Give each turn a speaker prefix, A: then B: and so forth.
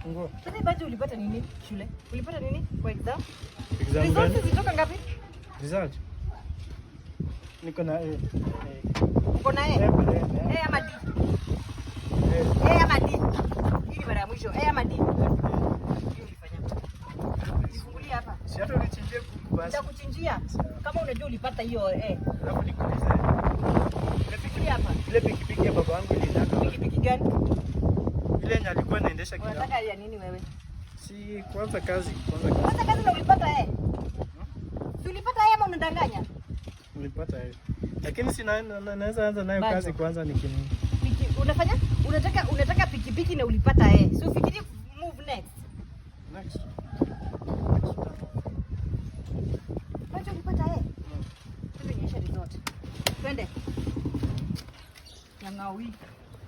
A: funguo.
B: Sasa baje ulipata nini shule? Ulipata nini kwa exam?
A: Exam
B: zitoka ngapi?
A: Result. Niko na A.
B: Uko na A? A ama D? A ama D? Hii ni mara ya mwisho. A ama D? Nifungulie hapa.
A: Si hata unichinjie kuku basi.
B: Nitakuchinjia. Kama unajua ulipata hiyo A.
A: Alafu nikuulize.
B: Nifungulie hapa.
A: Ile pikipiki ya baba yangu ilitaka.
B: Pikipiki gani?
A: Ile yenye alikuwa anaendesha kidogo.
B: Unataka ya nini wewe?
A: Si kwanza kazi.
B: Kwanza kazi na ulipata A. Si ulipata A ama unadanganya?
A: Nilipata A. Lakini si naweza anza nayo kazi kwanza nikini.
B: Unafanya? Unataka pikipiki na ulipata A. So fikiri move next.
A: Next.
B: Wacha ulipata A. Twende nyesha resort. Twende. Yangawi.